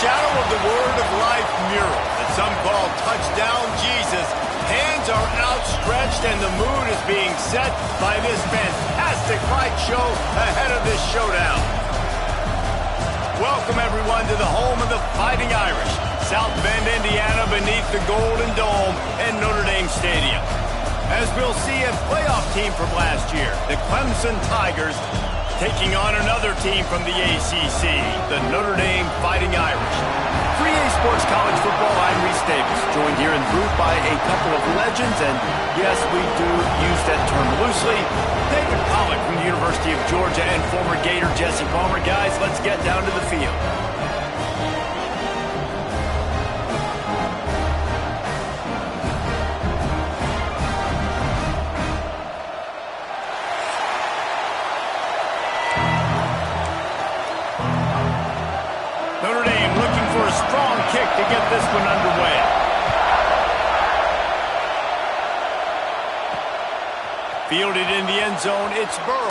shadow of the Word of Life mural that some call Touchdown Jesus, hands are outstretched and the mood is being set by this fantastic light show ahead of this showdown. Welcome, everyone, to the home of the Fighting Irish, South Bend, Indiana, beneath the Golden Dome and Notre Dame Stadium. As we'll see, a playoff team from last year, the Clemson Tigers, taking on another team from the ACC, the Notre Dame Fighting Irish. For EA Sports College Football, I'm Reese Davis, joined here in the booth by a couple of legends, and yes, we do use that term loosely. David Pollack from the University of Georgia and former Gator Jesse Palmer. Guys, let's get down to the field. Notre Dame looking for a strong kick to get this one underway. Fielded in the end zone, it's Burrow.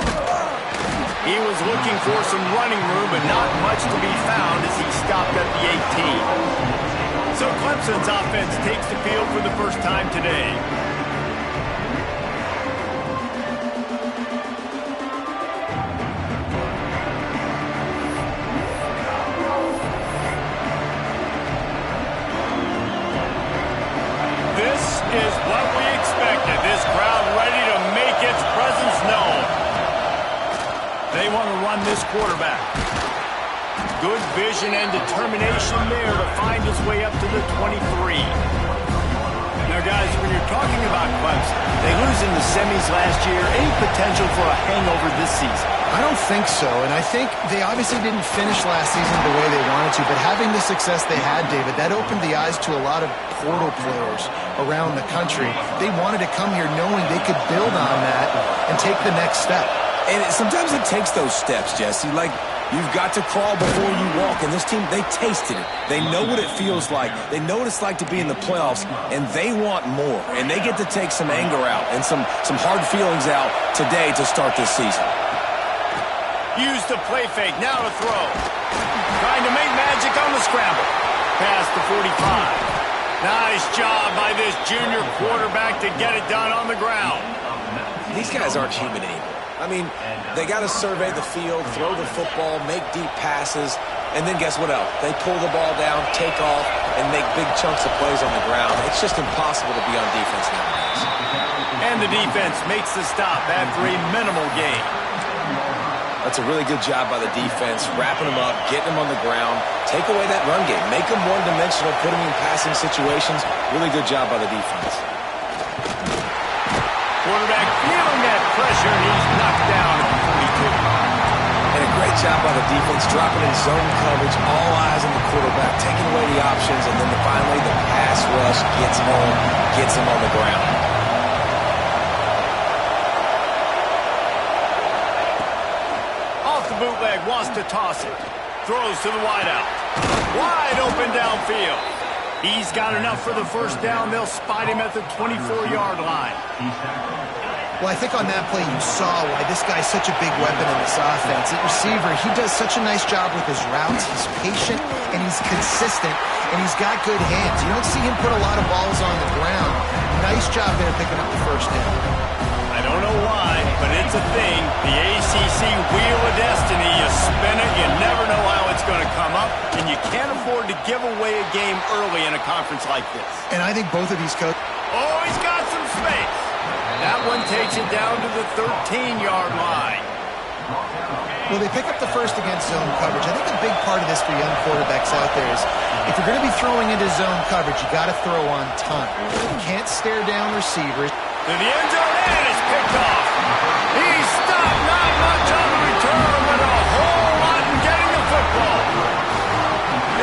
He was looking for some running room, but not much to be found as he stopped at the 18. So Clemson's offense takes the field for the first time today. Is what we expected. This crowd ready to make its presence known. They want to run this quarterback. Good vision and determination there to find his way up to the 23. Now, guys, when you're talking about Clemson, they lose in the semis last year. Any potential for a hangover this season? I don't think so, and I think they obviously didn't finish last season the way they wanted to, but having the success they had, David, that opened the eyes to a lot of portal players around the country. They wanted to come here knowing they could build on that and take the next step. And sometimes it takes those steps, Jesse. Like, you've got to crawl before you walk, and this team, they tasted it. They know what it feels like. They know what it's like to be in the playoffs, and they want more. And they get to take some anger out and some hard feelings out today to start this season. Use the play fake, now to throw. Trying to make magic on the scramble. Past the 45. Nice job by this junior quarterback to get it done on the ground. These guys aren't human anymore. I mean, they got to survey the field, throw the football, make deep passes, and then guess what else? They pull the ball down, take off, and make big chunks of plays on the ground. It's just impossible to be on defense nowadays. And the defense makes the stop after a minimal gain. That's a really good job by the defense, wrapping them up, getting them on the ground, take away that run game, make them one-dimensional, put them in passing situations. Really good job by the defense. Quarterback feeling that pressure, and he's knocked down at the 42. And a great job by the defense, dropping in zone coverage, all eyes on the quarterback, taking away the options, and then finally the pass rush gets home, gets him on the ground. Bootleg wants to toss it. Throws to the wideout. Wide open downfield. He's got enough for the first down. They'll spot him at the 24-yard line. Well, I think on that play you saw why this guy's such a big weapon in this offense. At receiver, he does such a nice job with his routes. He's patient, and he's consistent, and he's got good hands. You don't see him put a lot of balls on the ground. Nice job there picking up the first down. I don't know why, but it's a thing. The ACC Wheel of Destiny, you spin it, you never know how it's going to come up, and you can't afford to give away a game early in a conference like this. And I think both of these coaches... Oh, he's got some space. That one takes it down to the 13-yard line. Well, they pick up the first against zone coverage. I think a big part of this for young quarterbacks out there is if you're going to be throwing into zone coverage, you got to throw on time. You can't stare down receivers. To the end zone, and it's picked off. He's stopped, not much on the return, but a whole lot in getting the football.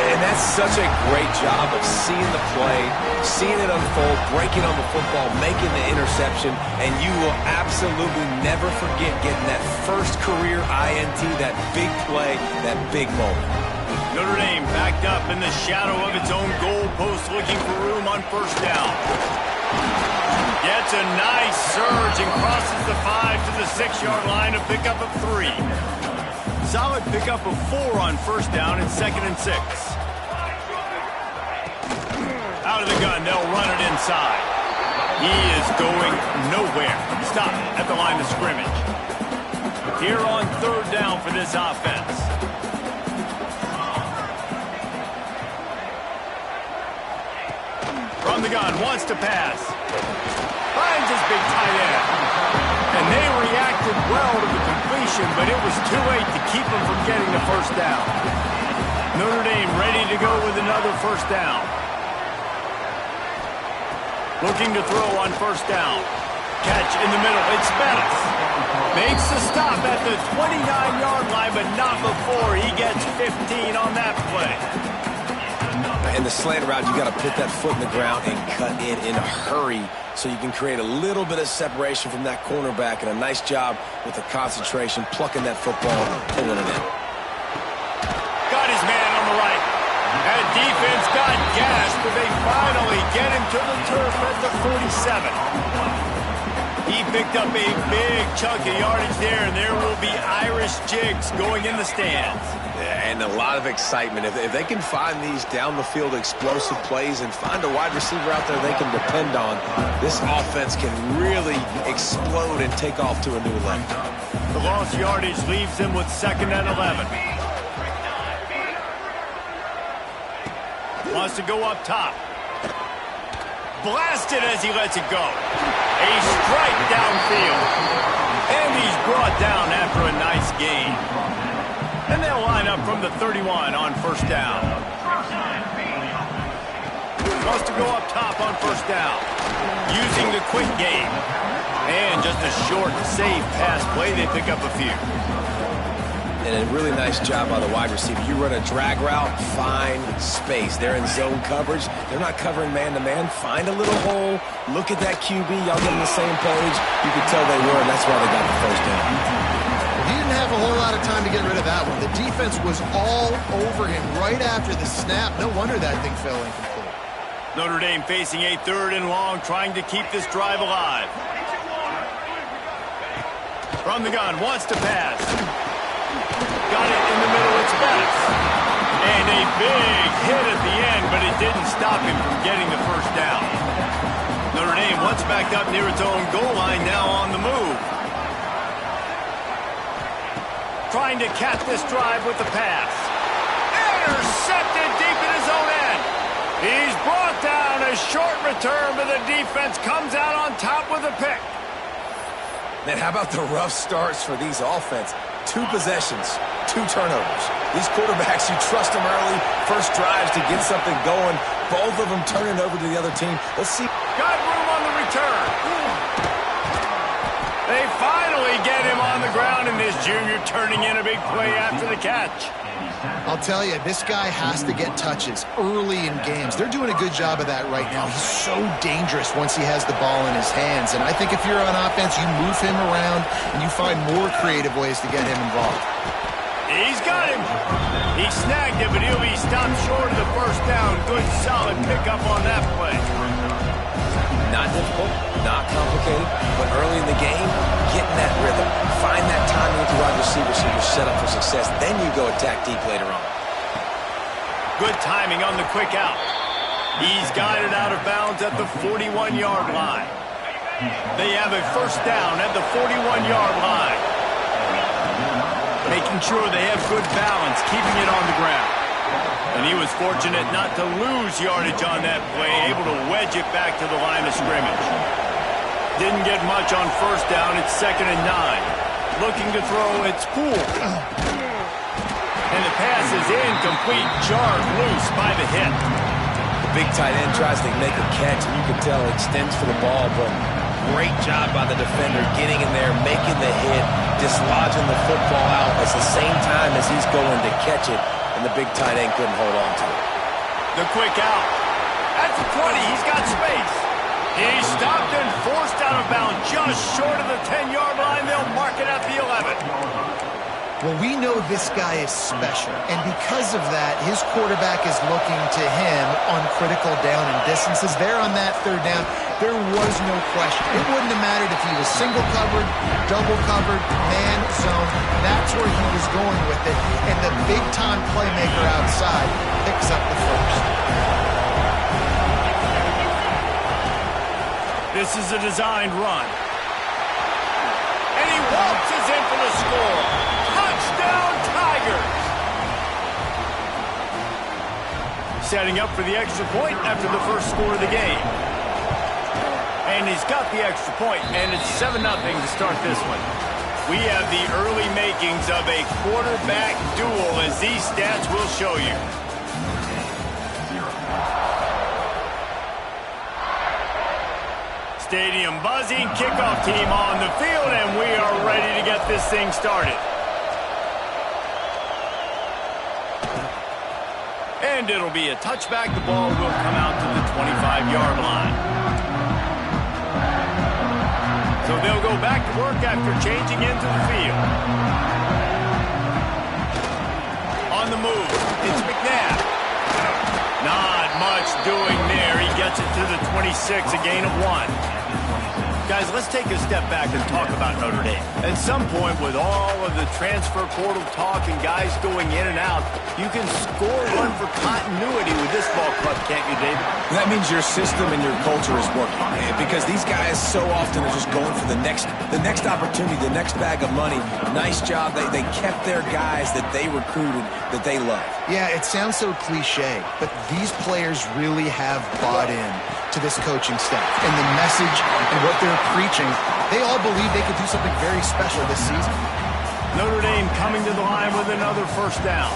And that's such a great job of seeing the play, seeing it unfold, breaking on the football, making the interception, and you will absolutely never forget getting that first career INT, that big play, that big moment. Notre Dame backed up in the shadow of its own goal post, looking for room on first down. Gets a nice surge and crosses the 5 to the 6-yard line to pick up a 3. Solid pickup of 4 on first down and 2nd and 6. out of the gun. They'll run it inside. He is going nowhere. Stop at the line of scrimmage. Here on third down for this offense. From the gun, wants to pass. Finds his big tight end. And they reacted well to the completion, but it was too late to keep them from getting the first down. Notre Dame ready to go with another first down. Looking to throw on first down. Catch in the middle. It's Bettis. Makes the stop at the 29-yard line, but not before he gets 15 on that play. In the slant route, you got to put that foot in the ground and cut it in a hurry so you can create a little bit of separation from that cornerback, and a nice job with the concentration, plucking that football, pulling it in. Got his man on the right. And defense got gashed, but they finally get him to the turf at the 47. He picked up a big chunk of yardage there, and there will be Irish jigs going in the stands. And a lot of excitement. If they can find these down-the-field explosive plays and find a wide receiver out there they can depend on, this offense can really explode and take off to a new level. The lost yardage leaves them with 2nd and 11. Wants to go up top. Blasted as he lets it go. A strike downfield. And he's brought down after a nice gain. And they'll line up from the 31 on first down. Wants to go up top on first down. Using the quick game. And just a short, safe pass play. They pick up a few. And a really nice job by the wide receiver. You run a drag route, find space. They're in zone coverage. They're not covering man-to-man. Find a little hole. Look at that QB. Y'all get on the same page. You can tell they were, and that's why they got the first down. He didn't have a whole lot of time to get rid of that one. The defense was all over him right after the snap. No wonder that thing fell incomplete. Notre Dame facing a 3rd and long, trying to keep this drive alive. From the gun, wants to pass. Got it in the middle, it's Bettis. And a big hit at the end, but it didn't stop him from getting the first down. Notre Dame once backed up near its own goal line, now on the move. Trying to cap this drive with the pass. Intercepted deep in his own end. He's brought down. A short return, but the defense comes out on top with a pick. Man, how about the rough starts for these offense? 2 possessions, 2 turnovers. These quarterbacks, you trust them early, first drives to get something going. Both of them turning over to the other team. Let's see. Got room on the return. They finally get him on the ground, and this junior turning in a big play after the catch. I'll tell you, this guy has to get touches early in games. They're doing a good job of that right now. He's so dangerous once he has the ball in his hands. And I think if you're on offense, you move him around and you find more creative ways to get him involved. He's got him. He snagged it, but he'll be stopped short of the first down. Good, solid pickup on that play. Not difficult, not complicated, but early in the game, getting that rhythm. Find that timing with the wide receiver so you're set up for success. Then you go attack deep later on. Good timing on the quick out. He's guided out of bounds at the 41-yard line. They have a first down at the 41-yard line. Making sure they have good balance, keeping it on the ground. And he was fortunate not to lose yardage on that play, able to wedge it back to the line of scrimmage. Didn't get much on first down. It's 2nd and 9. Looking to throw, it's Poole. And the pass is incomplete, jarred loose by the hit. The big tight end tries to make a catch, and you can tell it extends for the ball, but great job by the defender getting in there, making the hit, dislodging the football out at the same time as he's going to catch it. And the big tight end couldn't hold on to it. The quick out. At the 20, he's got space. He's stopped and forced out of bounds just short of the 10-yard line. They'll mark it at the 11. Well, we know this guy is special, and because of that, his quarterback is looking to him on critical down and distances. There on that 3rd down, there was no question. It wouldn't have mattered if he was single covered, double covered, man zone. That's where he was going with it, and the big-time playmaker outside picks up the first. This is a designed run. And he waltzes in for the score. Touchdown, Tigers! Setting up for the extra point after the first score of the game. And he's got the extra point, and it's 7-0 to start this one. We have the early makings of a quarterback duel, as these stats will show you. Stadium buzzing, kickoff team on the field, and we are ready to get this thing started. And it'll be a touchback. The ball will come out to the 25-yard line. So they'll go back to work after changing into the field. On the move, it's McNabb. Not much doing there. He gets it to the 26, a gain of 1. Guys, let's take a step back and talk about Notre Dame. At some point, with all of the transfer portal talk and guys going in and out, you can score one for continuity with this ball club, can't you, David? That means your system and your culture is working, because these guys so often are just going for the next opportunity, the next bag of money. Nice job. They kept their guys that they recruited, that they love. Yeah, it sounds so cliche, but these players really have bought in to this coaching staff and the message and what they're preaching. They all believe they could do something very special this season. Notre Dame coming to the line with another first down.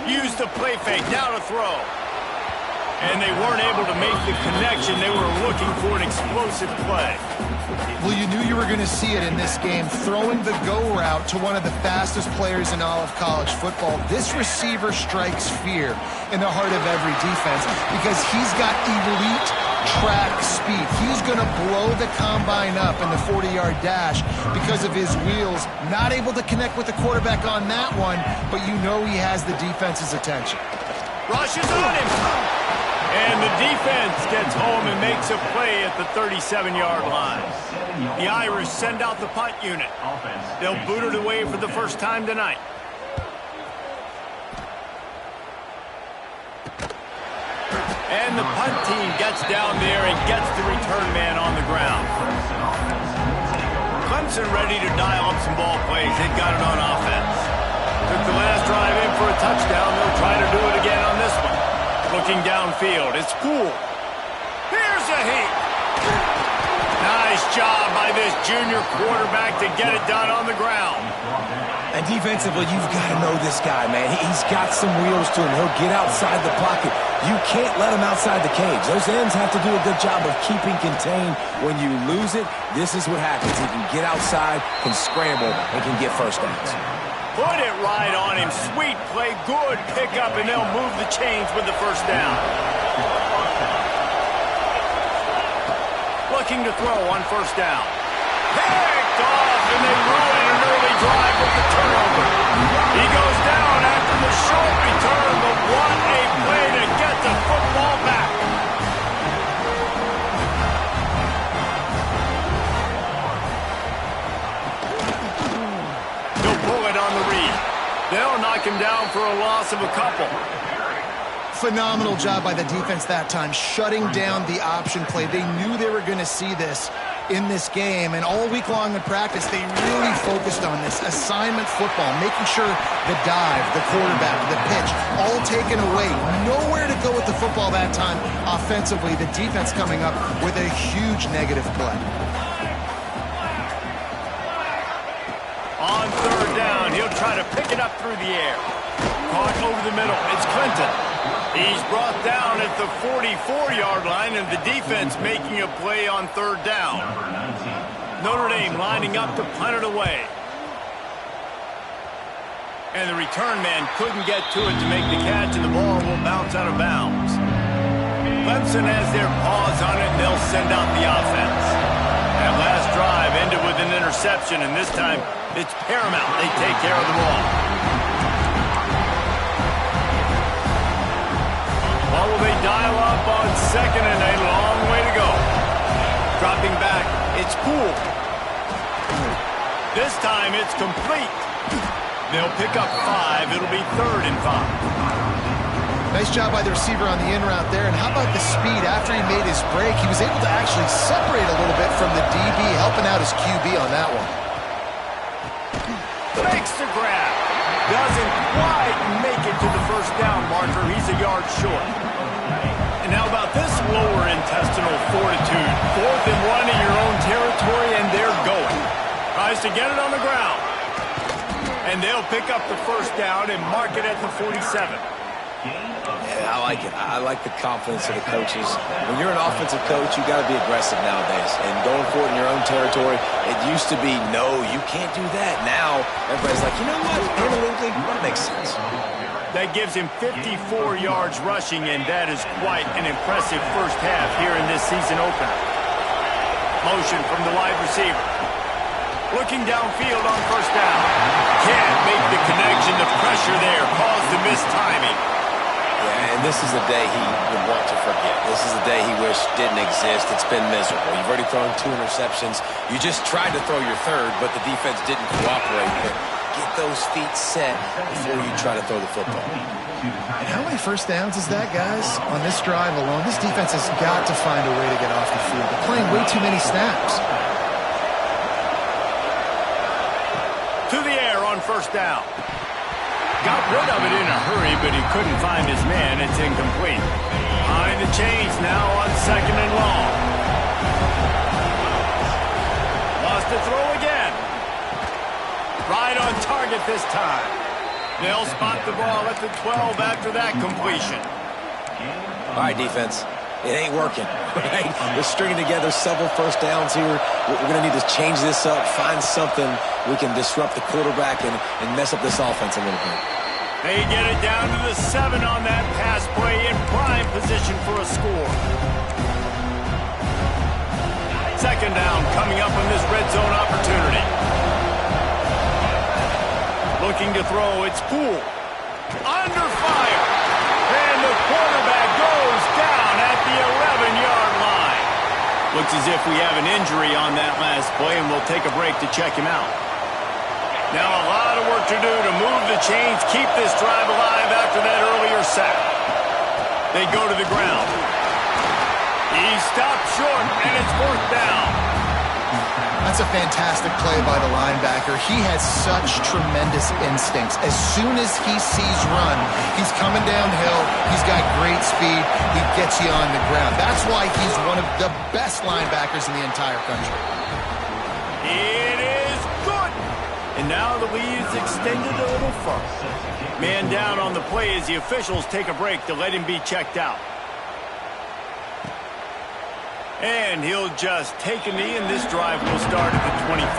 Use the play fake, now to throw. And they weren't able to make the connection. They were looking for an explosive play. Well, you knew you were going to see it in this game, throwing the go route to one of the fastest players in all of college football. This receiver strikes fear in the heart of every defense because he's got elite track speed. He's going to blow the combine up in the 40-yard dash because of his wheels. Not able to connect with the quarterback on that one, but you know he has the defense's attention. Rushes on him. And the defense gets home and makes a play at the 37-yard line. The Irish send out the punt unit. They'll boot it away for the first time tonight. And the punt team gets down there and gets the return man on the ground. Clemson ready to dial up some ball plays. They've got it on offense. Took the last drive in for a touchdown. They'll try to do it again on this one. Looking downfield, it's Poole. Here's a heat. Nice job by this junior quarterback to get it done on the ground. And defensively, you've got to know this guy, man. He's got some wheels to him. He'll get outside the pocket. You can't let him outside the cage. Those ends have to do a good job of keeping contained. When you lose it, this is what happens. He can get outside, can scramble, and can get first downs. Put it right on him. Sweet play, good pickup, and they'll move the chains with the first down. Looking to throw on first down. Picked off, and they ruin an early drive with the turnover. He goes down after the short return, but what a play to get the football back. On the read. They'll knock him down for a loss of a couple. Phenomenal job by the defense that time, shutting down the option play. They knew they were going to see this in this game, and all week long in practice, they really focused on this assignment football, making sure the dive, the quarterback, the pitch, all taken away. Nowhere to go with the football that time offensively. The defense coming up with a huge negative play. On third down, he'll try to pick it up through the air. Caught over the middle. It's Clinton. He's brought down at the 44-yard line, and the defense making a play on third down. Notre Dame lining up to punt it away. And the return man couldn't get to it to make the catch, and the ball will bounce out of bounds. Clemson has their paws on it, and they'll send out the offense. That last drive ended with an interception, and this time it's paramount they take care of the ball. Well, will they dial up on second, and a long way to go. Dropping back, it's Poole. This time it's complete. They'll pick up 5. It'll be 3rd and 5. Nice job by the receiver on the in route there. And how about the speed after he made his break? He was able to actually separate a little bit from the DB, helping out his QB on that one. Makes the grab. Doesn't quite make it to the first down marker. He's a yard short. And how about this lower intestinal fortitude? 4th and 1 in your own territory, and they're going. Tries to get it on the ground. And they'll pick up the first down and mark it at the 47. Yeah, I like it. I like the confidence of the coaches. When you're an offensive coach, you got to be aggressive nowadays. And going for it in your own territory, it used to be, no, you can't do that. Now, everybody's like, you know what? Analytically, that makes sense. That gives him 54 yards rushing, and that is quite an impressive first half here in this season opener. Motion from the wide receiver. Looking downfield on first down. Can't make the connection. The pressure there caused the missed timing. Yeah, and this is a day he would want to forget. This is a day he wished didn't exist. It's been miserable. You've already thrown 2 interceptions. You just tried to throw your third, but the defense didn't cooperate. But get those feet set before you try to throw the football. And how many first downs is that, guys? On this drive alone, this defense has got to find a way to get off the field. They're playing way too many snaps. To the air on first down. Got rid of it in a hurry, but he couldn't find his man. It's incomplete. Behind the chains now on 2nd and long. Lost the throw again. Right on target this time. They'll spot the ball at the 12 after that completion. All right, defense. It ain't working, right? We're stringing together several first downs here. We're going to need to change this up, find something we can disrupt the quarterback and mess up this offense a little bit. They get it down to the 7 on that pass play in prime position for a score. 2nd down coming up on this red zone opportunity. Looking to throw, it's Poole. Under fire. And the quarterback goes down at the 11-yard line. Looks as if we have an injury on that last play, and we'll take a break to check him out. Now a lot of work to do to move the chains, keep this drive alive after that earlier sack. They go to the ground. He stopped short, and it's 4th down. That's a fantastic play by the linebacker. He has such tremendous instincts. As soon as he sees run, he's coming downhill. He's got great speed. He gets you on the ground. That's why he's one of the best linebackers in the entire country. It is good. And now the lead is extended a little further. Man down on the play as the officials take a break to let him be checked out. And he'll just take a knee, and this drive will start at the 25.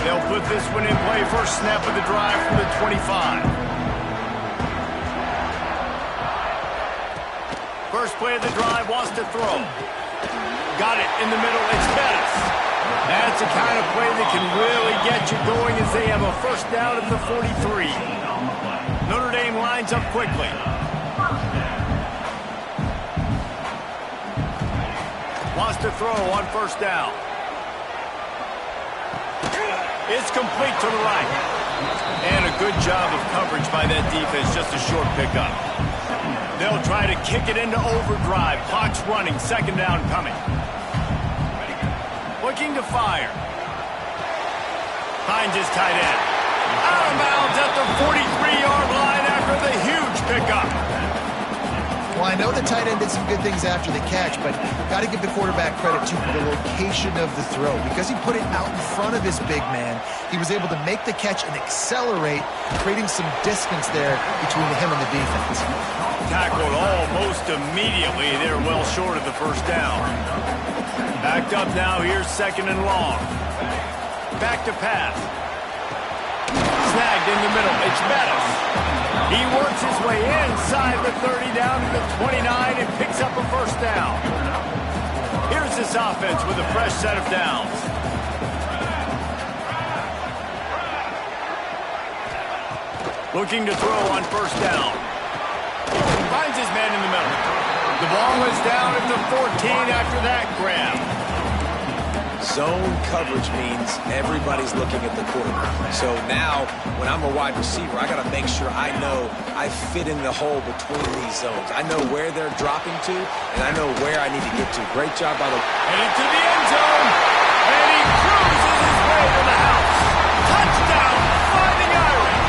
They'll put this one in play. First snap of the drive from the 25. First play of the drive, wants to throw. Got it in the middle. It's Bettis. That's the kind of play that can really get you going as they have a first down at the 43. Notre Dame lines up quickly. Wants to throw on first down. It's complete to the right. And a good job of coverage by that defense, just a short pickup. They'll try to kick it into overdrive. Clock's running, 2nd down coming. Looking to fire. Finds his tight end. Out of bounds at the 43-yard line after the huge pickup. Well, I know the tight end did some good things after the catch, but got to give the quarterback credit to the location of the throw. Because he put it out in front of his big man, he was able to make the catch and accelerate, creating some distance there between him and the defense. Tackled almost immediately. They're well short of the first down. Backed up now. Here's 2nd and long. Back to pass. Snagged in the middle. It's Bettis. He works his way inside the 30 down to the 29 and picks up a first down. Here's this offense with a fresh set of downs. Looking to throw on first down. Finds his man in the middle. The ball is down at the 14 after that grab. Zone coverage means everybody's looking at the quarterback. So now, when I'm a wide receiver, I got to make sure I know I fit in the hole between these zones. I know where they're dropping to, and I know where I need to get to. Great job by the... And into the end zone, and he cruises his way to the house. Touchdown, Fighting Irish.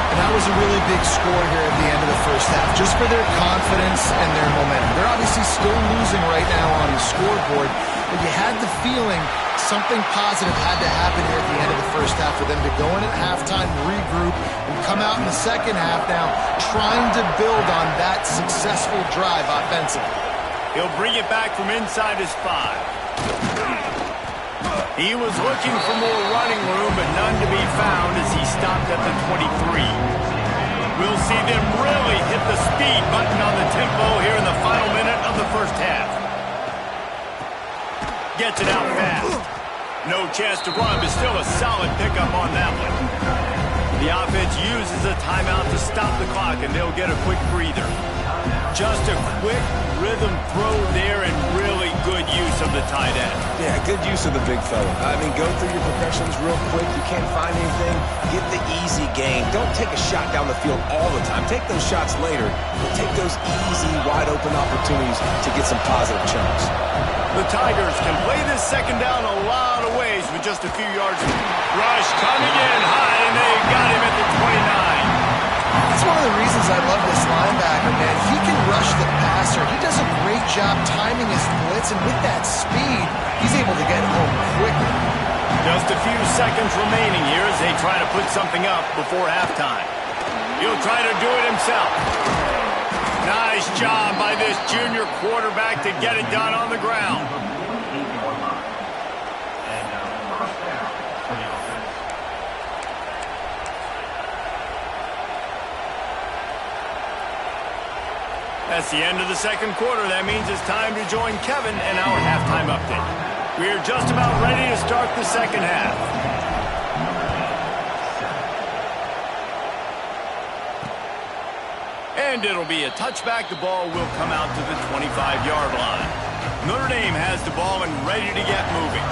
And that was a really big score here at the end of the first half, just for their confidence and their momentum. They're obviously still losing right now on the scoreboard, but you had the feeling something positive had to happen here at the end of the first half for them to go in at halftime, regroup, and come out in the second half now trying to build on that successful drive offensively. He'll bring it back from inside his 5. He was looking for more running room, but none to be found as he stopped at the 23. We'll see them really hit the speed button on the tempo here in the final minute of the first half. Gets it out fast. No chance to run, but still a solid pickup on that one. The offense uses a timeout to stop the clock, and they'll get a quick breather. Just a quick rhythm throw there and really good use of the tight end. Yeah, good use of the big fella. I mean, go through your progressions real quick. You can't find anything. Get the easy game. Don't take a shot down the field all the time. Take those shots later, but take those easy, wide-open opportunities to get some positive chunks. The Tigers can play this second down a lot of ways with just a few yards. Rush coming in high, and they got him at the 29. That's one of the reasons I love this linebacker, man. He can rush the passer. He does a great job timing his blitz, and with that speed, he's able to get home quickly. Just a few seconds remaining here as they try to put something up before halftime. He'll try to do it himself. Nice job by this junior quarterback to get it done on the ground. That's the end of the second quarter. That means it's time to join Kevin and our halftime update. We're just about ready to start the second half. And it'll be a touchback. The ball will come out to the 25-yard line. Notre Dame has the ball and ready to get moving.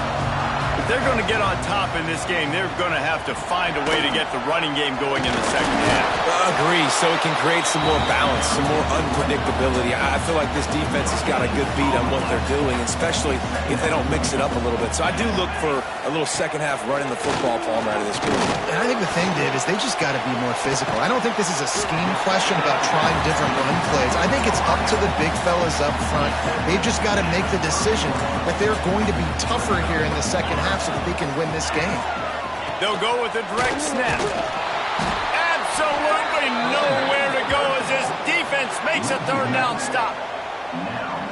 If they're going to get on top in this game, they're going to have to find a way to get the running game going in the second half. Agree, so it can create some more balance, some more unpredictability. I feel like this defense has got a good beat on what they're doing, especially if they don't mix it up a little bit. So I do look for a little second half running the football palm out of this group. And I think the thing, Dave, is they just got to be more physical. I don't think this is a scheme question about trying different run plays. I think it's up to the big fellas up front. They've just got to make the decision that they're going to be tougher here in the second half so that they can win this game. They'll go with a direct snap. Absolutely nowhere to go as this defense makes a third down stop.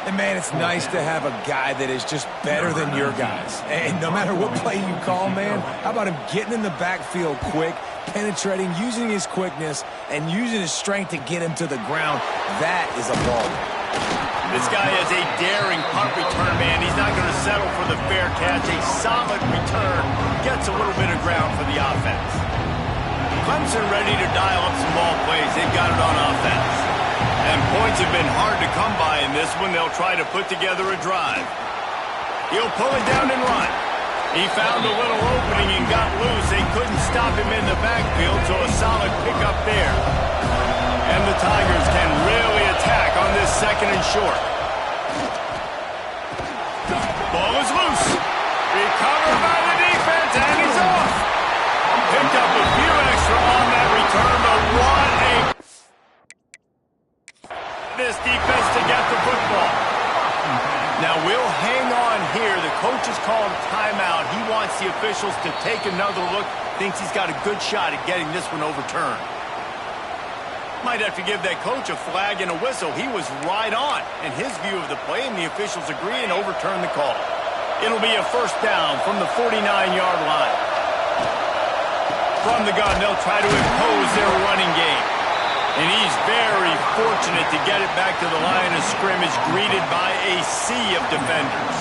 And, man, it's nice to have a guy that is just better than your guys. And no matter what play you call, man, how about him getting in the backfield quick, penetrating, using his quickness, and using his strength to get him to the ground? That is a ball. This guy is a daring punt return man. He's not going to settle for the fair catch. A solid return gets a little bit of ground for the offense. Clemson ready to dial up some ball plays. They've got it on offense. And points have been hard to come by in this one. They'll try to put together a drive. He'll pull it down and run. He found a little opening and got loose. They couldn't stop him in the backfield, so a solid pickup there. And the Tigers can really attack on this second and short. Ball is loose. Recovered by the defense, and he's off. Picked up a few extra on that return, but what a... this defense to get the football. Now we'll hang on here. The coach has called timeout. He wants the officials to take another look. Thinks he's got a good shot at getting this one overturned. Might have to give that coach a flag and a whistle. He was right on in his view of the play, and the officials agree and overturn the call. It'll be a first down from the 49-yard line. From the gun, they'll try to impose their running game. And he's very fortunate to get it back to the line of scrimmage, greeted by a sea of defenders.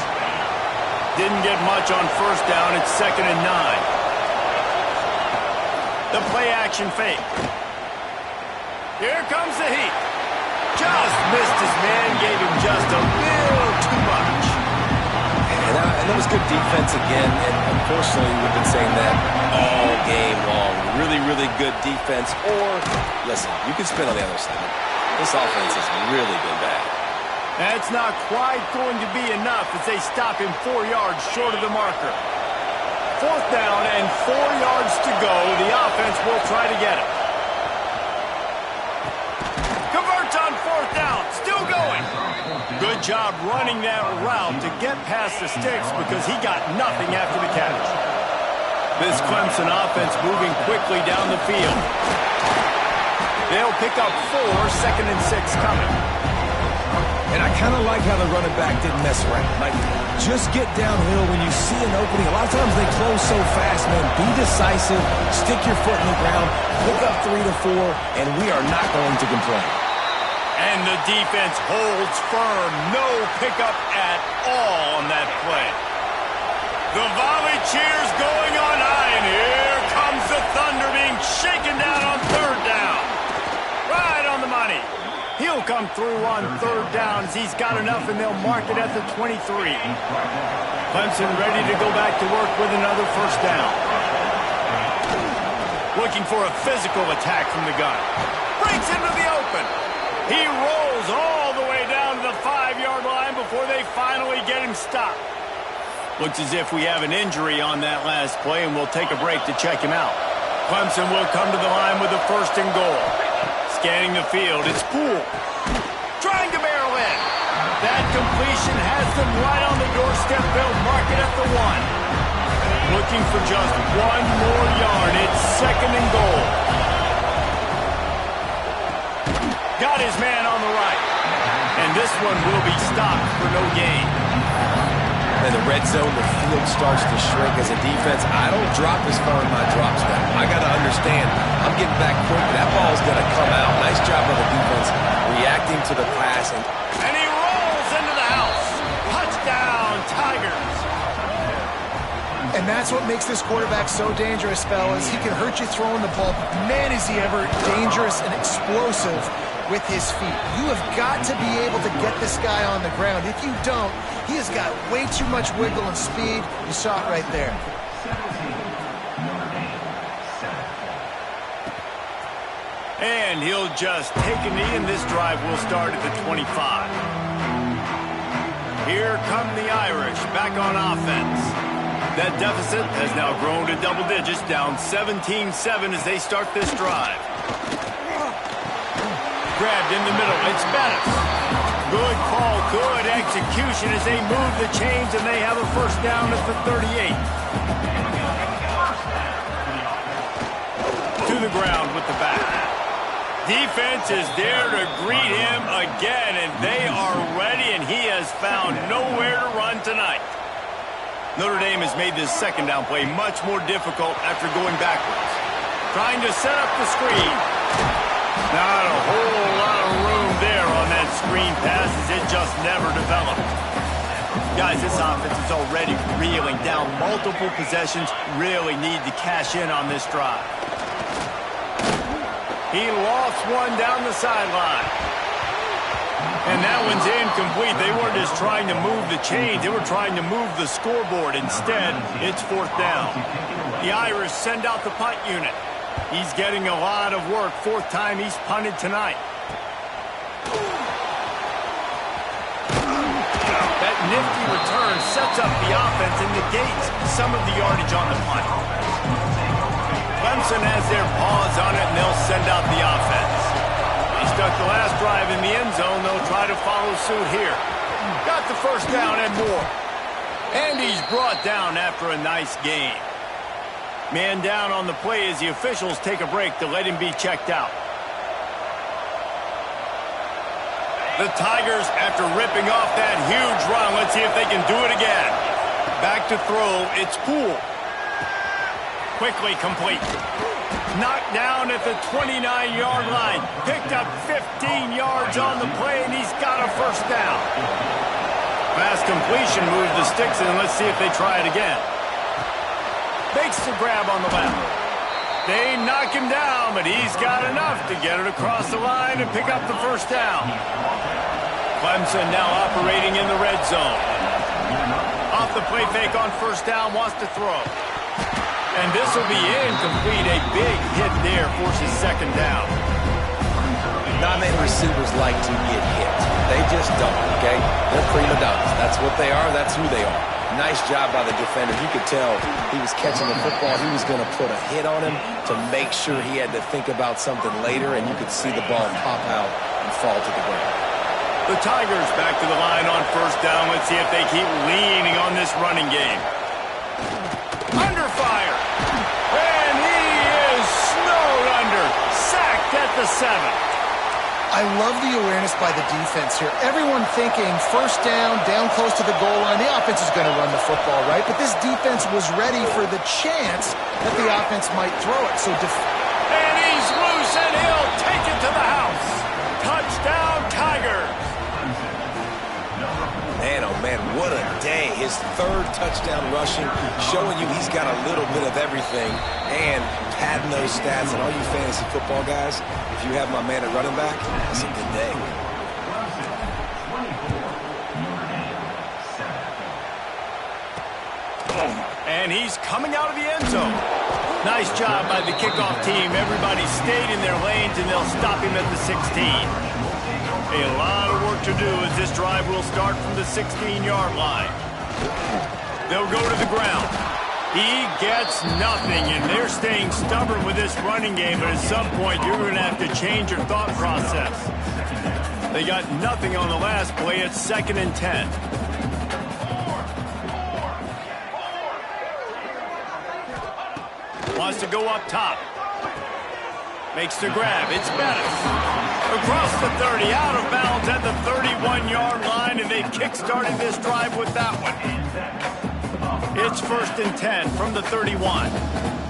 Didn't get much on first down. It's 2nd and 9. The play-action fake. Here comes the heat. Just missed his man, gave him just a little too much. And that was good defense again, and unfortunately we've been saying that all game long. Really, really good defense. Or, listen, you can spin on the other side. This offense has really been bad. That's not quite going to be enough as they stop him 4 yards short of the marker. 4th down and 4 yards to go. The offense will try to get it. Converts on 4th down. Still going. Good job running that route to get past the sticks because he got nothing after the catch. This Clemson offense moving quickly down the field. They'll pick up 4, 2nd and 6 coming. And I kind of like how the running back didn't mess around. Like, just get downhill when you see an opening. A lot of times they close so fast, man. Be decisive, stick your foot in the ground, pick up 3 to 4, and we are not going to complain. And the defense holds firm. No pickup at all on that play. The volley cheers going on high, and here comes the Thunder being shaken down on 3rd down. Right on the money. He'll come through on 3rd down as he's got enough, and they'll mark it at the 23. Clemson ready to go back to work with another 1st down. Looking for a physical attack from the gun. Breaks into the open. He rolls all the way down to the 5-yard line before they finally get him stopped. Looks as if we have an injury on that last play, and we'll take a break to check him out. Clemson will come to the line with a 1st and goal. Scanning the field, it's Poole. Trying to barrel in. That completion has them right on the doorstep. They'll mark it at the 1. Looking for just 1 more yard. It's 2nd and goal. Got his man on the right. And this one will be stopped for no gain. In the red zone, the field starts to shrink as a defense. I don't drop as far in my drops back. I got to understand, I'm getting back quick. That ball's going to come out. Nice job by the defense reacting to the pass. And he rolls into the house. Touchdown, Tigers. And that's what makes this quarterback so dangerous, fellas. He can hurt you throwing the ball. Man, is he ever dangerous and explosive with his feet. You have got to be able to get this guy on the ground. If you don't, he has got way too much wiggle and speed. You saw it right there. And he'll just take a knee, and this drive will start at the 25. Here come the Irish back on offense. That deficit has now grown to double digits, down 17-7 as they start this drive. Grabbed in the middle, it's Bettis. Good call, good execution as they move the chains, and they have a 1st down at the 38. To the ground with the back. Defense is there to greet him again, and they are ready, and he has found nowhere to run tonight. Notre Dame has made this 2nd down play much more difficult after going backwards. Trying to set up the screen. Not a whole lot of room there on that screen pass as it just never developed. Guys, this offense is already reeling down multiple possessions. Really need to cash in on this drive. He lost one down the sideline. And that one's incomplete. They weren't just trying to move the chains. They were trying to move the scoreboard. Instead, it's 4th down. The Irish send out the punt unit. He's getting a lot of work. 4th time he's punted tonight. That nifty return sets up the offense and negates some of the yardage on the punt. Clemson has their paws on it, and they'll send out the offense. They stuck the last drive in the end zone. They'll try to follow suit here. Got the 1st down and more. And he's brought down after a nice gain. Man down on the play as the officials take a break to let him be checked out. The Tigers, after ripping off that huge run, let's see if they can do it again. Back to throw, it's Poole. Quickly complete. Knocked down at the 29-yard line. Picked up 15 yards on the play, and he's got a 1st down. Fast completion moves the sticks, and let's see if they try it again. Makes the grab on the left. They knock him down, but he's got enough to get it across the line and pick up the 1st down. Clemson now operating in the red zone. Off the play fake on first down, wants to throw. And this will be incomplete. A big hit there forces second down. Not many receivers like to get hit. They just don't, okay? They're prima donnas. That's what they are. That's who they are. Nice job by the defender. You could tell he was catching the football. He was going to put a hit on him to make sure he had to think about something later, and you could see the ball pop out and fall to the ground. The Tigers back to the line on first down. Let's see if they keep leaning on this running game. Under fire. And he is snowed under. Sacked at the 7. I love the awareness by the defense here. Everyone thinking first down, down close to the goal line. The offense is going to run the football, right? But this defense was ready for the chance that the offense might throw it. So and he's loose, and he'll take it to the house. Touchdown, Tigers. Man, oh man, what a day. His third touchdown rushing, showing you he's got a little bit of everything and padding those stats. And all you fantasy football guys, if you have my man at running back, it's a good day. And he's coming out of the end zone. Nice job by the kickoff team. Everybody stayed in their lanes, and they'll stop him at the 16. A lot of work to do as this drive will start from the 16-yard line. They'll go to the ground. He gets nothing, and they're staying stubborn with this running game, but at some point you're going to have to change your thought process. They got nothing on the last play. It's 2nd and 10. Wants to go up top. Makes the grab. It's Bettis. Across the 30, out of bounds at the 31-yard line, and they've kick-started this drive with that one. It's 1st and 10 from the 31.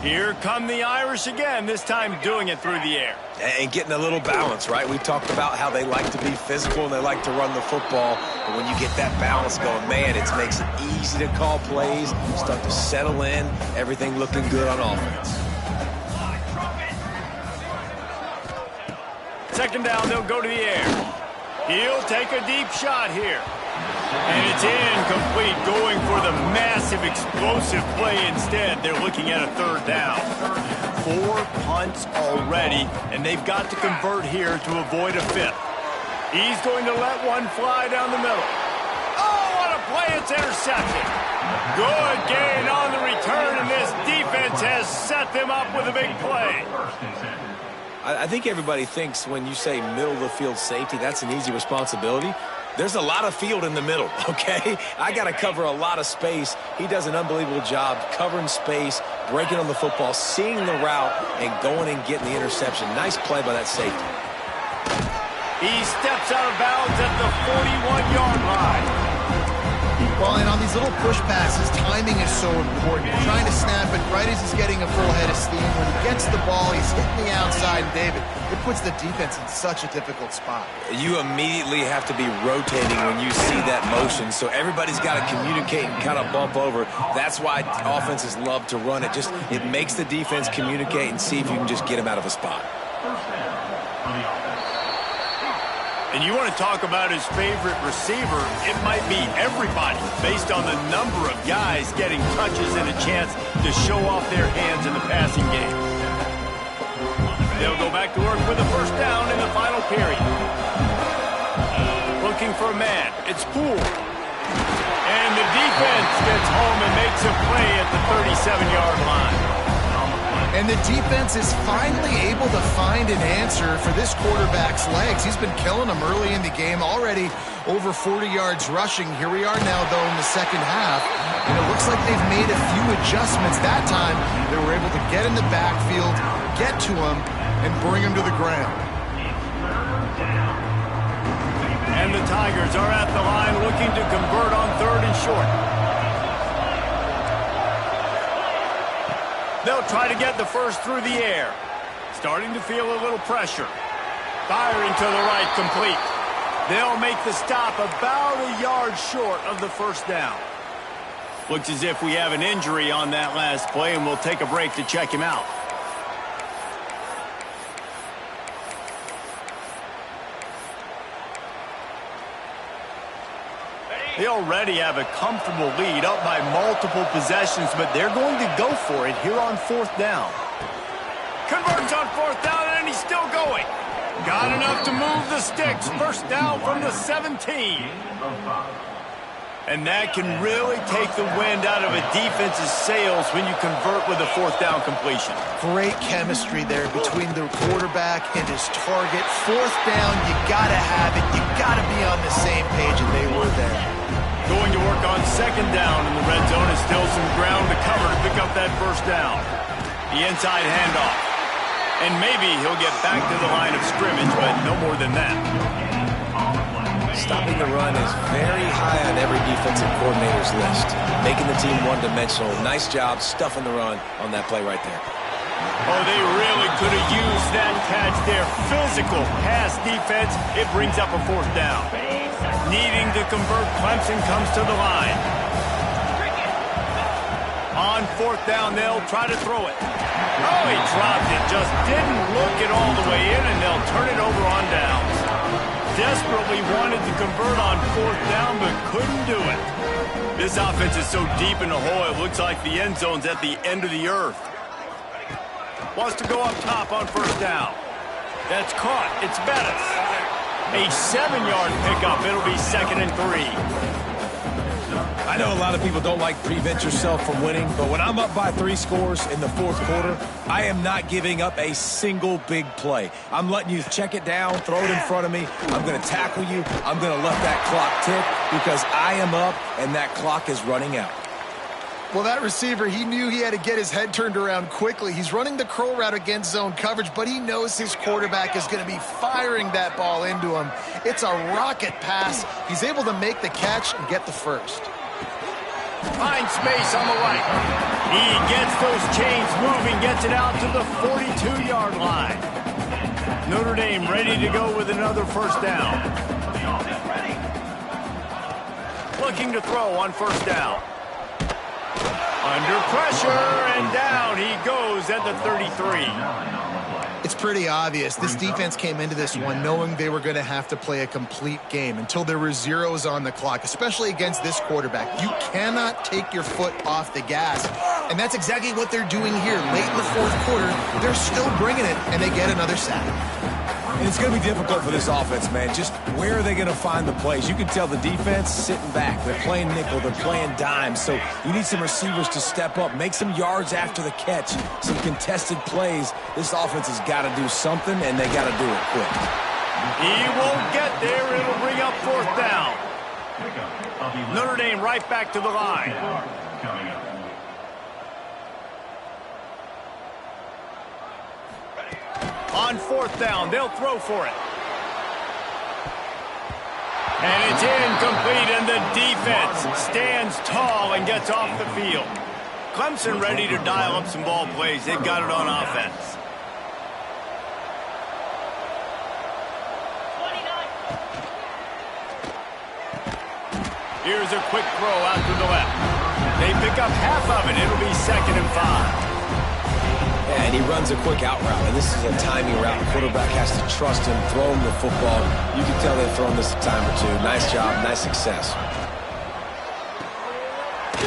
Here come the Irish again, this time doing it through the air. And getting a little balance, right? We talked about how they like to be physical and they like to run the football. But when you get that balance going, man, it makes it easy to call plays, start to settle in, everything looking good on offense. 2nd down, they'll go to the air. He'll take a deep shot here. And it's incomplete, going for the massive explosive play instead. They're looking at a 3rd down. 4 punts already, and they've got to convert here to avoid a 5th. He's going to let one fly down the middle. Oh, what a play. It's intercepted. Good gain on the return, and this defense has set them up with a big play. I think everybody thinks when you say middle of the field safety, that's an easy responsibility. There's a lot of field in the middle, okay? I got to cover a lot of space. He does an unbelievable job covering space, breaking on the football, seeing the route, and going and getting the interception. Nice play by that safety. He steps out of bounds at the 41-yard line. Well, and on these little push passes, timing is so important. You're trying to snap it right as he's getting a full head of steam. When he gets the ball, he's hitting the outside. And David, it puts the defense in such a difficult spot. You immediately have to be rotating when you see that motion. So everybody's got to communicate and kind of bump over. That's why offenses love to run it. It makes the defense communicate and see if you can just get him out of a spot. And you want to talk about his favorite receiver, it might be everybody based on the number of guys getting touches and a chance to show off their hands in the passing game. They'll go back to work with a 1st down in the final period. Looking for a man. It's Poole. And the defense gets home and makes a play at the 37-yard line. And the defense is finally able to find an answer for this quarterback's legs. He's been killing them early in the game, already over 40 yards rushing. Here we are now, though, in the 2nd half. And it looks like they've made a few adjustments. That time, they were able to get in the backfield, get to him, and bring him to the ground. And the Tigers are at the line looking to convert on 3rd and short. They'll try to get the first through the air. Starting to feel a little pressure. Firing to the right, complete. They'll make the stop about a yard short of the 1st down. Looks as if we have an injury on that last play, and we'll take a break to check him out. They already have a comfortable lead, up by multiple possessions, but they're going to go for it here on 4th down. Converts on 4th down, and he's still going. Got enough to move the sticks. 1st down from the 17. And that can really take the wind out of a defense's sails when you convert with a 4th down completion. Great chemistry there between the quarterback and his target. 4th down, you got to have it. You got to be on the same page, and they were there. Going to work on 2nd down in the red zone. Is still some ground to cover to pick up that 1st down. The inside handoff. And maybe he'll get back to the line of scrimmage, but no more than that. Stopping the run is very high on every defensive coordinator's list. Making the team one-dimensional. Nice job stuffing the run on that play right there. Oh, they really could have used that catch there. Physical pass defense. It brings up a 4th down. Needing to convert, Clemson comes to the line. On 4th down, they'll try to throw it. Oh, he dropped it. Just didn't look it all the way in, and they'll turn it over on downs. Desperately wanted to convert on 4th down, but couldn't do it. This offense is so deep in the hole, it looks like the end zone's at the end of the earth. Wants to go up top on 1st down. That's caught. It's Bettis. A 7-yard pickup. It'll be 2nd and 3. I know a lot of people don't like prevent yourself from winning, but when I'm up by 3 scores in the 4th quarter, I am not giving up a single big play. I'm letting you check it down, throw it in front of me. I'm going to tackle you. I'm going to let that clock tick because I am up and that clock is running out. Well, that receiver, he knew he had to get his head turned around quickly. He's running the curl route against zone coverage, but he knows his quarterback is going to be firing that ball into him. It's a rocket pass. He's able to make the catch and get the first. Finds space on the right. He gets those chains moving, gets it out to the 42-yard line. Notre Dame ready to go with another 1st down. Looking to throw on 1st down. Under pressure, and down he goes at the 33. It's pretty obvious. This defense came into this one knowing they were going to have to play a complete game until there were zeros on the clock, especially against this quarterback. You cannot take your foot off the gas, and that's exactly what they're doing here. Late in the 4th quarter, they're still bringing it, and they get another sack. And it's going to be difficult for this offense, man. Just where are they going to find the plays? You can tell the defense sitting back. They're playing nickel. They're playing dime. So you need some receivers to step up, make some yards after the catch, some contested plays. This offense has got to do something, and they got to do it quick. He won't get there. It'll bring up 4th down. Notre Dame right back to the line. On 4th down, they'll throw for it. And it's incomplete, and the defense stands tall and gets off the field. Clemson ready to dial up some ball plays. They've got it on offense. Here's a quick throw out to the left. They pick up half of it. It'll be 2nd and 5. Yeah, and he runs a quick out route, and this is a timing route. The quarterback has to trust him, throw him the football. You can tell they've thrown this a time or two. Nice job, nice success.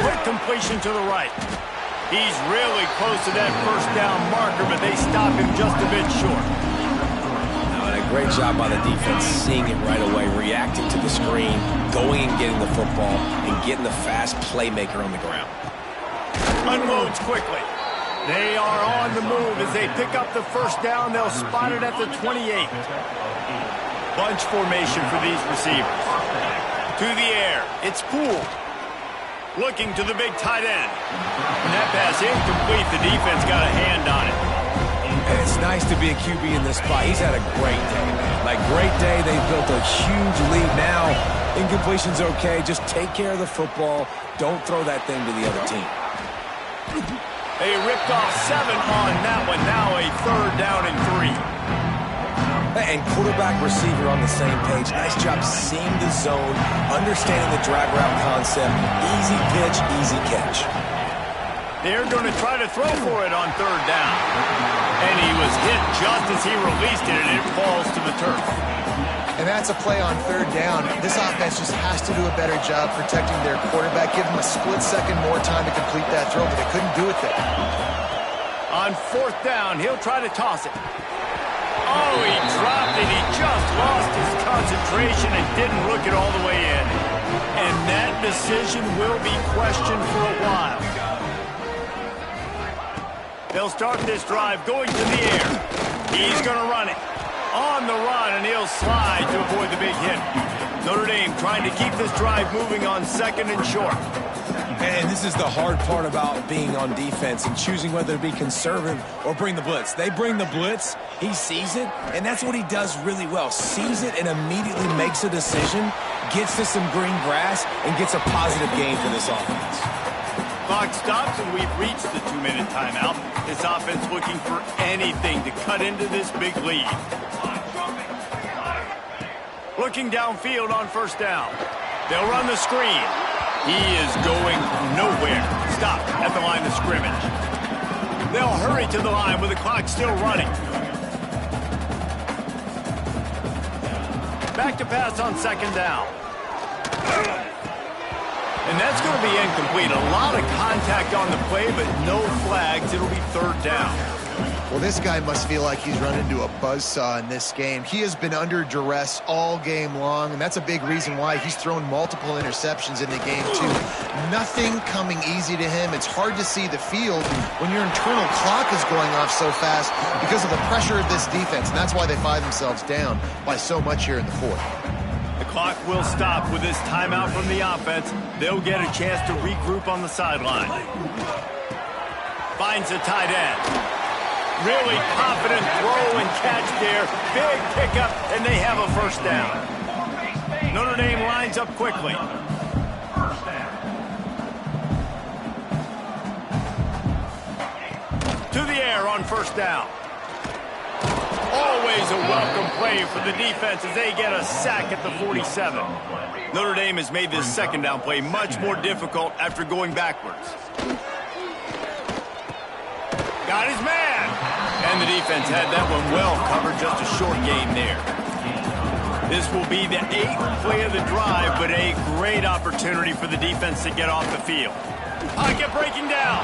Quick completion to the right. He's really close to that 1st down marker, but they stop him just a bit short. Now, and a great job by the defense seeing it right away, reacting to the screen, going and getting the football, and getting the fast playmaker on the ground. Unloads quickly. They are on the move as they pick up the 1st down. They'll spot it at the 28. Bunch formation for these receivers. To the air. It's Poole. Looking to the big tight end. And that pass incomplete. The defense got a hand on it. And it's nice to be a QB in this spot. He's had a great day, man. Like, great day. They've built a huge lead now. Incompletion's okay. Just take care of the football. Don't throw that thing to the other team. They ripped off 7 on that one. Now a 3rd down and 3. And quarterback receiver on the same page. Nice job seeing the zone, understanding the drag route concept. Easy pitch, easy catch. They're going to try to throw for it on 3rd down. And he was hit just as he released it, and it falls to the turf. And that's a play on third down. This offense just has to do a better job protecting their quarterback. Give them a split second more time to complete that throw, but they couldn't do it there. On fourth down, he'll try to toss it. Oh, he dropped it. He just lost his concentration and didn't look it all the way in. And that decision will be questioned for a while. They'll start this drive going to the air. He's going to run it. On the run, and he'll slide to avoid the big hit. Notre Dame trying to keep this drive moving on second and short. And this is the hard part about being on defense and choosing whether to be conservative or bring the blitz. They bring the blitz, he sees it, and that's what he does really well. Sees it and immediately makes a decision, gets to some green grass, and gets a positive gain for this offense. Clock stops, and we've reached the 2-minute timeout. This offense looking for anything to cut into this big lead. Looking downfield on first down. They'll run the screen. He is going nowhere. Stop at the line of scrimmage. They'll hurry to the line with the clock still running. Back to pass on second down. And that's going to be incomplete. A lot of contact on the play, but no flags. It'll be third down. Well, this guy must feel like he's run into a buzzsaw in this game. He has been under duress all game long, and that's a big reason why he's thrown multiple interceptions in the game, too. Nothing coming easy to him. It's hard to see the field when your internal clock is going off so fast because of the pressure of this defense, and that's why they find themselves down by so much here in the fourth. The clock will stop with this timeout from the offense. They'll get a chance to regroup on the sideline. Finds a tight end. Really confident throw and catch there. Big pickup, and they have a first down. Notre Dame lines up quickly. To the air on first down. Always a welcome play for the defense as they get a sack at the 47. Notre Dame has made this second down play much more difficult after going backwards. Got his man. And the defense had that one well covered, just a short gain there. This will be the 8th play of the drive, but a great opportunity for the defense to get off the field. Pocket breaking down.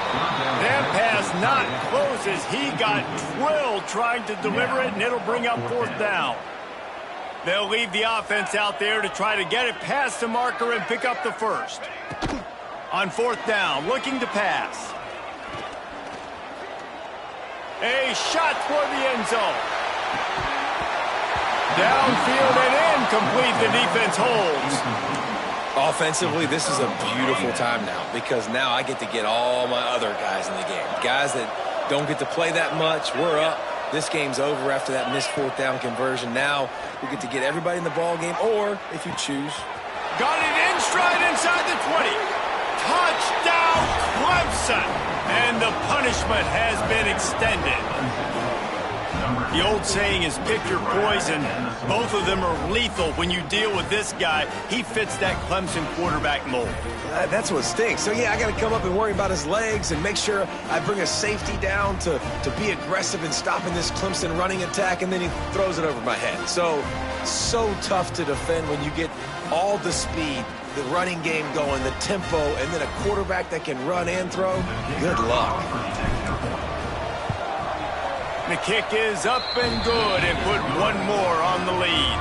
That pass not close as he got drilled trying to deliver it, and it'll bring up fourth down. They'll leave the offense out there to try to get it past the marker and pick up the first. On fourth down, looking to pass. A shot toward the end zone. Downfield and incomplete. The defense holds. Offensively, this is a beautiful time now because now I get to get all my other guys in the game. Guys that don't get to play that much. We're up. This game's over after that missed fourth down conversion. Now we get to get everybody in the ball game, or if you choose. Got it in stride inside the 20. Touchdown, Clemson. And the punishment has been extended. The old saying is pick your poison. Both of them are lethal when you deal with this guy. He fits that Clemson quarterback mold. That's what stinks. So, yeah, I got to come up and worry about his legs and make sure I bring a safety down to be aggressive in stopping this Clemson running attack, and then he throws it over my head. So tough to defend when you get all the speed, the running game going, the tempo, and then a quarterback that can run and throw. Good luck. The kick is up and good and put one more on the lead.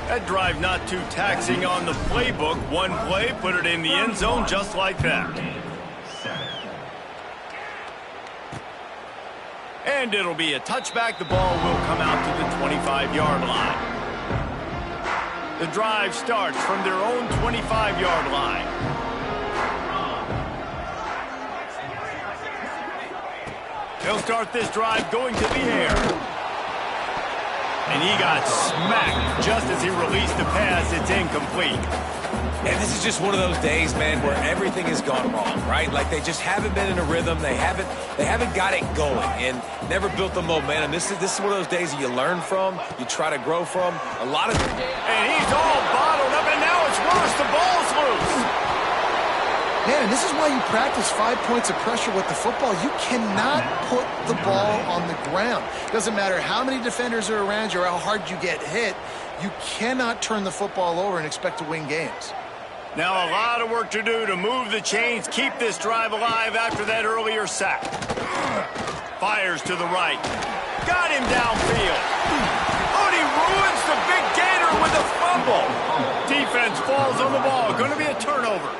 That drive not too taxing on the playbook. One play, put it in the end zone just like that. And it'll be a touchback. The ball will come out to the 25-yard line. The drive starts from their own 25-yard line. They'll start this drive going to the air. And he got smacked just as he released the pass. It's incomplete. And this is just one of those days, man, where everything has gone wrong, right? Like they just haven't been in a rhythm. They haven't got it going and never built the momentum. This is one of those days that you learn from, you try to grow from. A lot of. And he's all bottled up, and now it's worse. The ball's loose. Man, and this is why you practice 5 points of pressure with the football. You cannot put the ball on the ground. Doesn't matter how many defenders are around you or how hard you get hit. You cannot turn the football over and expect to win games. Now a lot of work to do to move the chains, keep this drive alive after that earlier sack. Fires to the right. Got him downfield. Oh, and he ruins the big gator with a fumble. Defense falls on the ball. Going to be a turnover.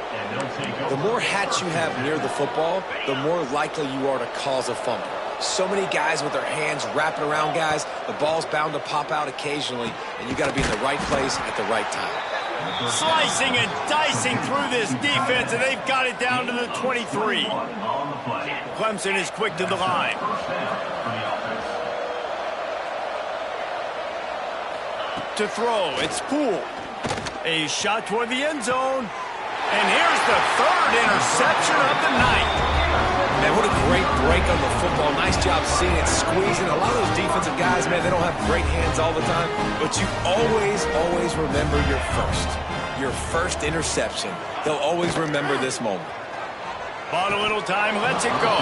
The more hats you have near the football, the more likely you are to cause a fumble. So many guys with their hands wrapping around guys, the ball's bound to pop out occasionally, and you got to be in the right place at the right time. Slicing and dicing through this defense, and they've got it down to the 23. Clemson is quick to the line. To throw, it's Poole. A shot toward the end zone. And here's the third interception of the night. Man, what a great break on the football. Nice job seeing it, squeezing. A lot of those defensive guys, man, they don't have great hands all the time, but you always remember your first interception. They'll always remember this moment. Bought a little time, lets it go.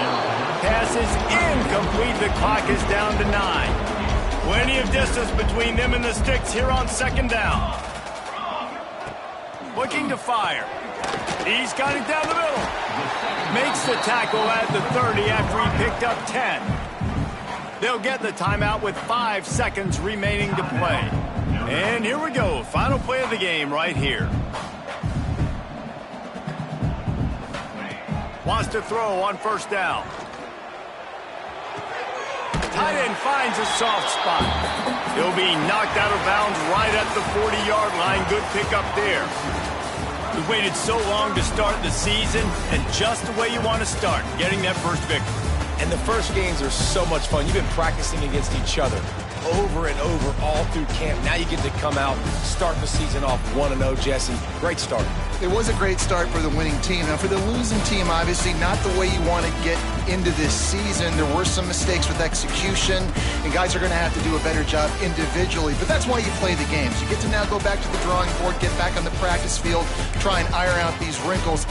Pass is incomplete. The clock is down to 9. Plenty of distance between them and the sticks here on second down. Looking to fire. He's got it down the middle. Makes the tackle at the 30 after he picked up 10. They'll get the timeout with 5 seconds remaining to play. And here we go. Final play of the game right here. Wants to throw on first down. Tight end finds a soft spot. He'll be knocked out of bounds right at the 40-yard line. Good pickup there. We waited so long to start the season, and just the way you want to start, getting that first victory. And the first games are so much fun. You've been practicing against each other over and over all through camp. Now you get to come out, start the season off 1-0, Jesse. Great start. It was a great start for the winning team. Now, for the losing team, obviously not the way you want to get into this season. There were some mistakes with execution, and guys are going to have to do a better job individually. But that's why you play the games. You get to now go back to the drawing board, get back on the practice field, try and iron out these wrinkles.